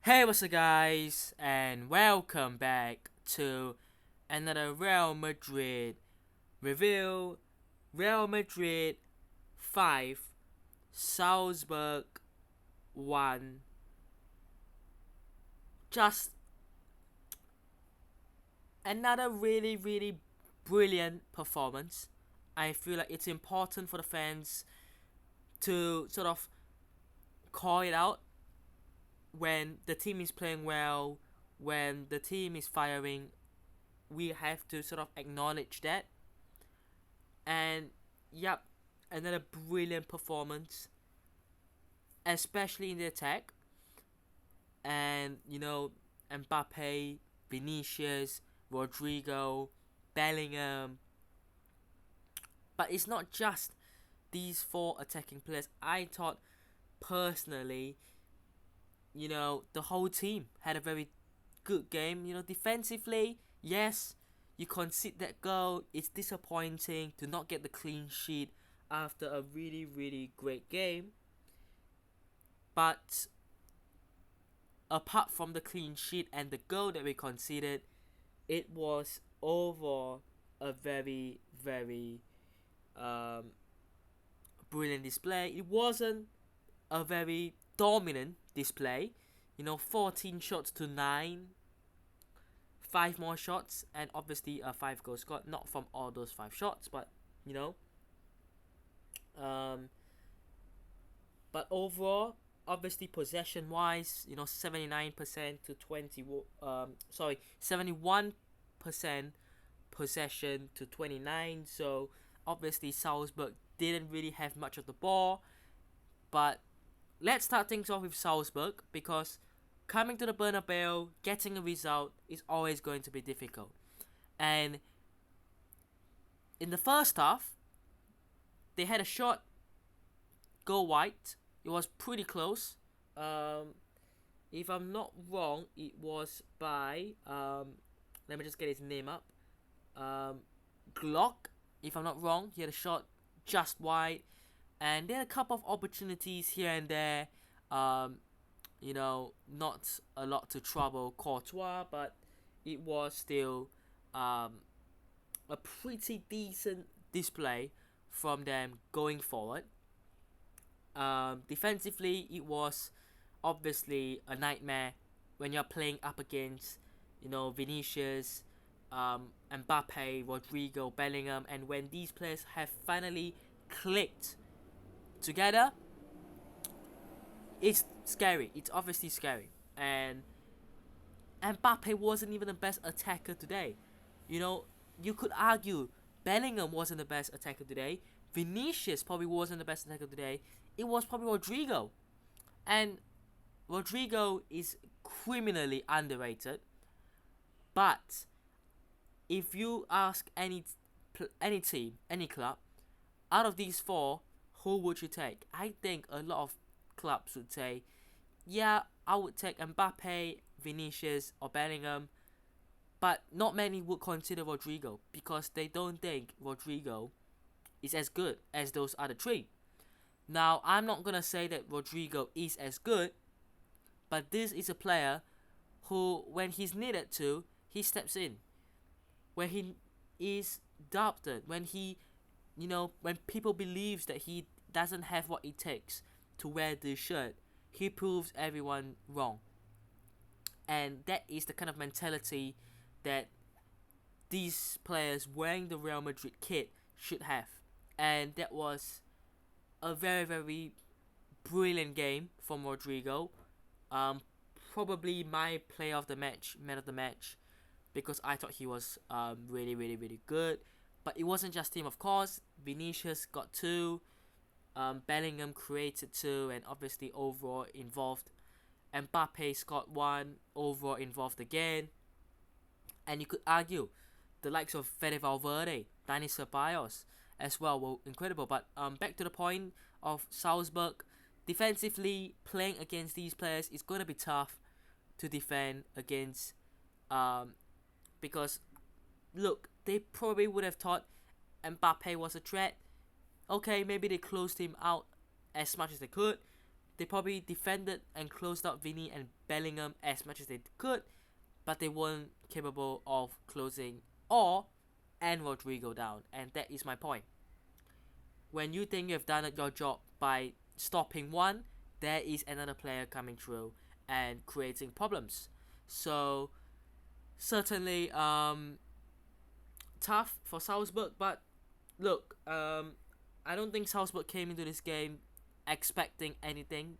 Hey, what's up, guys, and welcome back to another Real Madrid review. Real Madrid 5, Salzburg 1. Just another really brilliant performance. I feel like it's important for the fans to sort of call it out when the team is playing well, when the team is firing. We have to sort of acknowledge that. And yep, another brilliant performance, especially in the attack. And Mbappe, Vinicius, Rodrygo, Bellingham. But it's not just these four attacking players. I thought personally, the whole team had a very good game. Defensively, yes, you concede that goal. It's disappointing to not get the clean sheet after a really great game. But apart from the clean sheet and the goal that we conceded, it was overall a very um, brilliant display. It wasn't a very dominant display. 14 shots to 9, 5 more shots, and obviously a 5 goal scored. Not from all those 5 shots, but you know. Um, but overall, obviously possession wise, 79% to 71% possession to 29. So obviously Salzburg didn't really have much of the ball. But let's start things off with Salzburg, because coming to the Bernabeu, getting a result is always going to be difficult. And in the first half, they had a shot go wide. It was pretty close. If I'm not wrong, it was by let me just get his name up. Glock. If I'm not wrong, he had a shot just wide, and there had a couple of opportunities here and there. Not a lot to trouble Courtois, but it was still a pretty decent display from them going forward. Defensively, it was obviously a nightmare when you're playing up against, Vinicius, Mbappe, Rodrygo, Bellingham, and when these players have finally clicked together, it's scary. It's obviously scary. And Mbappe wasn't even the best attacker today. You could argue Bellingham wasn't the best attacker today. Vinicius probably wasn't the best attacker today. It was probably Rodrygo. And Rodrygo is criminally underrated. But if you ask any team, any club, out of these four, who would you take? I think a lot of clubs would say, yeah, I would take Mbappe, Vinicius, or Bellingham. But not many would consider Rodrygo, because they don't think Rodrygo is as good as those other three. Now, I'm not going to say that Rodrygo is as good, but this is a player who, when he's needed to, he steps in. When he is doubted, when people believes that he doesn't have what it takes to wear this shirt, he proves everyone wrong. And that is the kind of mentality that these players wearing the Real Madrid kit should have. And that was a very brilliant game from Rodrygo. Probably my player of the match, man of the match, because I thought he was really good. But it wasn't just him, of course. Vinicius got 2, Bellingham created 2, and obviously overall involved. Mbappe scored 1, overall involved again. And you could argue the likes of Fede Valverde, Dani Ceballos as well were incredible. But back to the point of Salzburg, defensively playing against these players is going to be tough to defend against, because look, they probably would have thought Mbappe was a threat. Okay, maybe they closed him out as much as they could, they probably defended and closed out Vinny and Bellingham as much as they could, but they weren't capable of closing or and Rodrygo down, and that is my point. When you think you have done your job by stopping one, there is another player coming through and creating problems. So certainly tough for Salzburg, but look, I don't think Salzburg came into this game expecting anything,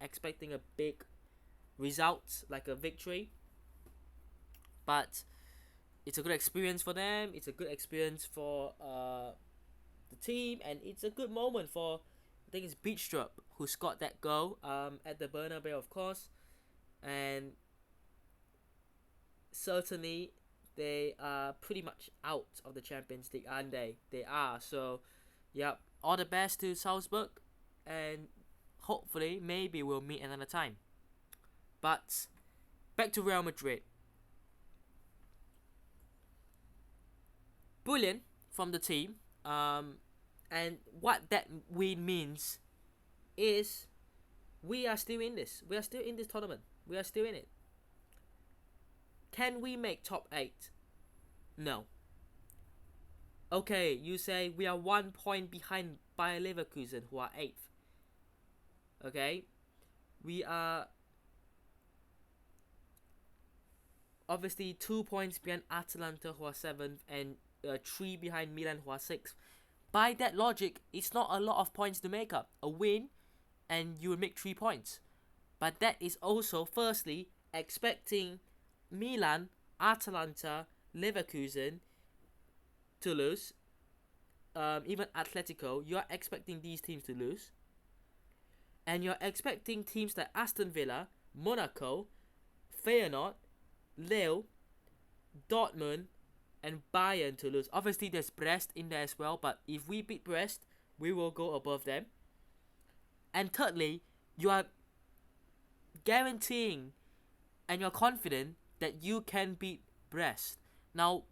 expecting a big result like a victory. But it's a good experience for them. It's a good experience for the team, and it's a good moment for, I think it's Beachstrup who scored that goal at the Bernabeu, of course, and certainly they are pretty much out of the Champions League, aren't they? They are. So, yep, all the best to Salzburg, and hopefully, maybe we'll meet another time. But back to Real Madrid. Brilliant from the team. And what that win means is we are still in this. We are still in this tournament. We are still in it. Can we make top 8? No. Okay, you say we are 1 point behind Bayer Leverkusen, who are 8th. Okay, we are obviously 2 points behind Atalanta, who are 7th, and 3 behind Milan, who are 6th. By that logic, it's not a lot of points to make up. A win, and you will make 3 points. But that is also, firstly, expecting Milan, Atalanta, Leverkusen to lose. Even Atletico, you are expecting these teams to lose. And you're expecting teams like Aston Villa, Monaco, Feyenoord, Lille, Dortmund, and Bayern to lose. Obviously, there's Brest in there as well, but if we beat Brest, we will go above them. And thirdly, you are guaranteeing and you're confident that you can beat Brest. Now,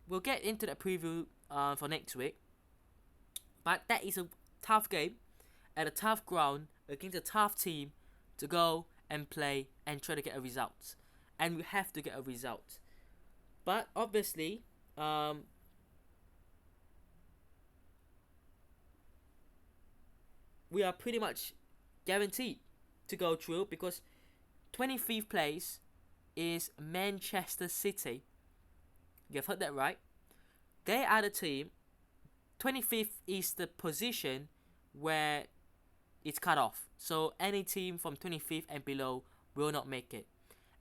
we'll get into the preview for next week, but that is a tough game at a tough ground against a tough team to go and play and try to get a result. And we have to get a result. But obviously, we are pretty much guaranteed to go through because 25th place is Manchester City. You've heard that right. They are the team. 25th is the position where it's cut off. So any team from 25th and below will not make it.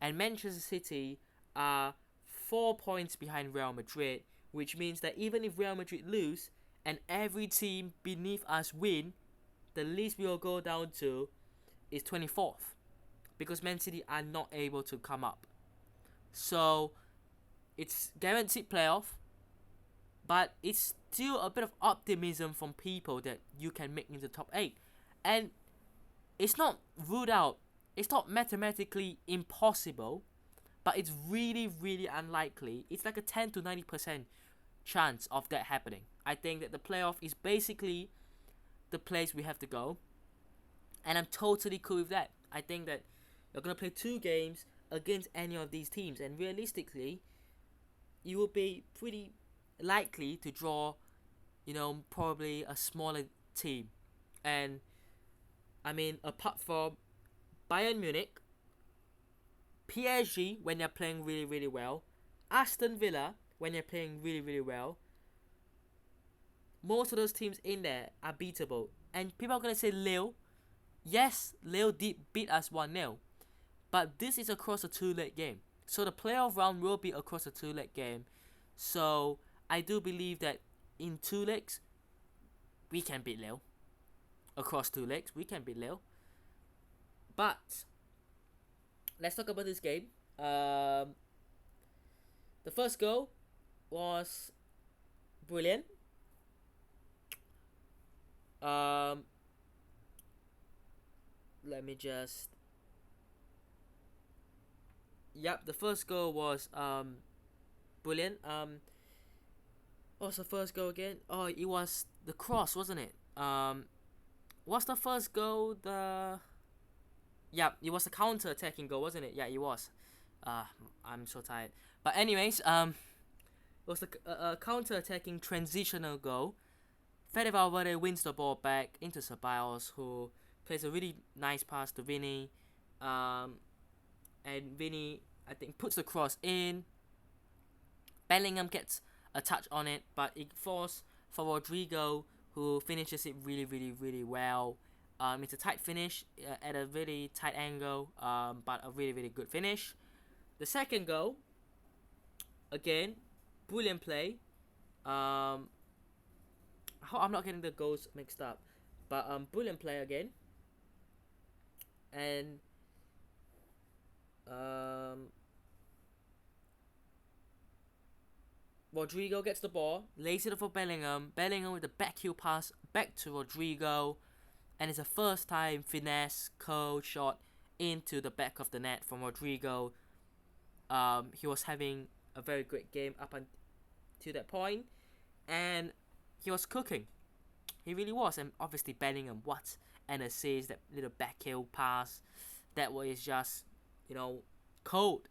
And Manchester City are 4 points behind Real Madrid, which means that even if Real Madrid lose and every team beneath us win, the least we will go down to is 24th, because Man City are not able to come up. So it's guaranteed playoff, but it's still a bit of optimism from people that you can make into top 8. And it's not ruled out, it's not mathematically impossible, but it's really, really unlikely. It's like a 10 to 90% chance of that happening. I think that the playoff is basically the place we have to go, and I'm totally cool with that. I think that you're going to play 2 games against any of these teams, and realistically, you will be pretty likely to draw, probably a smaller team. And I mean, apart from Bayern Munich, PSG when they're playing really, really well, Aston Villa when they're playing really, really well, most of those teams in there are beatable. And people are going to say Lille. Yes, Lille did beat us 1-0. But this is across a 2-leg game. So the playoff round will be across a 2-leg game. So I do believe that in 2 legs, we can beat Lille. Across 2 legs, we can beat Lille. But let's talk about this game. The first goal was brilliant. Let me just. Yep, the first goal was brilliant. What was the first goal again? Oh, it was the cross, wasn't it? what's the first goal? Yeah, it was a counter-attacking goal, wasn't it? Yeah, it was. I'm so tired. But anyways, it was a counter-attacking transitional goal. Fede Valverde wins the ball back into Ceballos, who plays a really nice pass to Vini. And Vini, I think, puts the cross in. Bellingham gets a touch on it, but it falls for Rodrygo, who finishes it really, really, really well. It's a tight finish at a really tight angle, but a really, really good finish. The second goal, again, brilliant play. I'm not getting the goals mixed up, but brilliant play again. And Rodrygo gets the ball, lays it up for Bellingham. Bellingham with the back heel pass back to Rodrygo, and it's a first time finesse curl shot into the back of the net from Rodrygo. He was having a very great game up until that point, and he was cooking. He really was. And obviously Bellingham, what an assist, that little back heel pass, that was just, cold.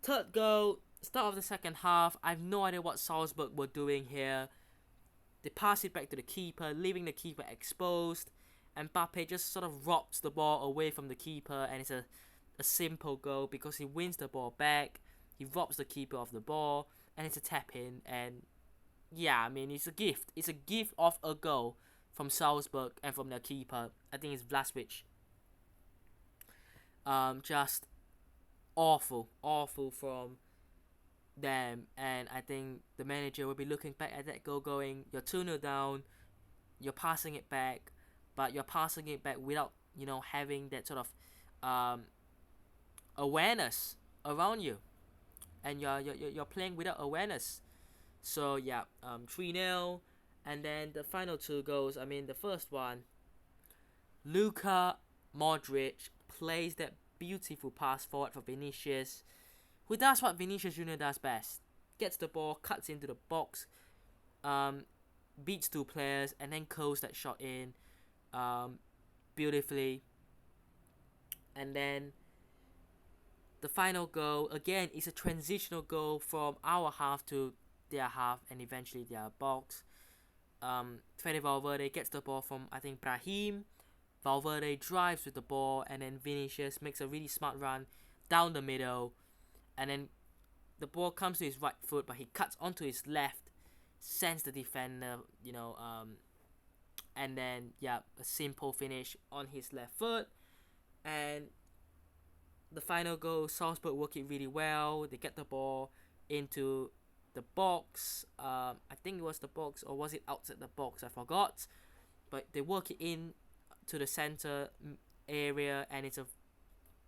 Third goal, start of the second half. I have no idea what Salzburg were doing here. They pass it back to the keeper, leaving the keeper exposed. And Mbappe just sort of robs the ball away from the keeper, and it's a simple goal because he wins the ball back. He robs the keeper of the ball, and it's a tap in. And yeah, I mean, it's a gift. It's a gift of a goal from Salzburg and from their keeper. I think it's Vlasic. Just awful from them, and I think the manager will be looking back at that goal going, you're 2-0 down, you're passing it back, but you're passing it back without, having that sort of awareness around you, and you're playing without awareness. So yeah, 3-0, and then the final two goals, I mean, the first one, Luka Modric plays that beautiful pass forward for Vinicius, who does what Vinicius Jr. does best. Gets the ball, cuts into the box, beats two players, and then curls that shot in beautifully. And then the final goal, again, is a transitional goal from our half to their half, and eventually their box. Fede Valverde gets the ball from, I think, Brahim. Valverde drives with the ball, and then Vinicius makes a really smart run down the middle, and then the ball comes to his right foot, but he cuts onto his left, sends the defender, and then a simple finish on his left foot. And the final goal, Salzburg work it really well. They get the ball into the box. I think it was the box, or was it outside the box? I forgot. But they work it in to the center area, and it's a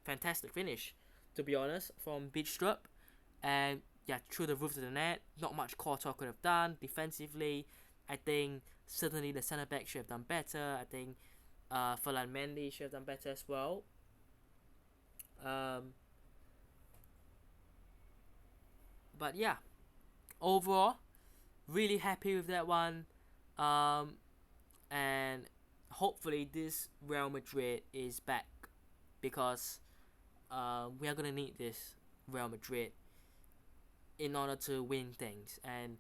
fantastic finish, to be honest, from Bidstrup. And through the roof of the net. Not much Courtois could have done defensively. I think certainly the centre back should have done better. I think Ferland Mendy should have done better as well. But yeah, overall, really happy with that one. And hopefully this Real Madrid is back, because we are gonna need this Real Madrid in order to win things. And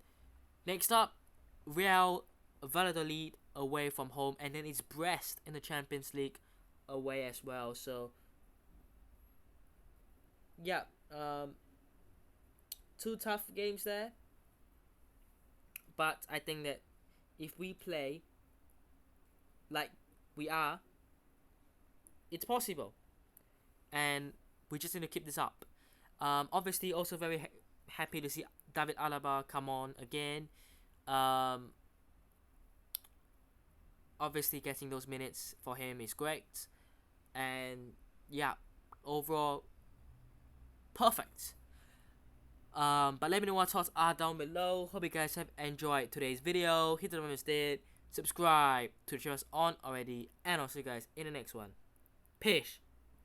next up, Real Valladolid away from home, and then it's Brest in the Champions League away as well. So two tough games there, but I think that if we play like we are, it's possible, and we just need to keep this up. Obviously, also very happy to see David Alaba come on again. Obviously, getting those minutes for him is great, and overall, perfect. But let me know what thoughts are down below. Hope you guys have enjoyed today's video. Hit the button if you did. Subscribe to the channel on already, and I'll see you guys in the next one. Peace.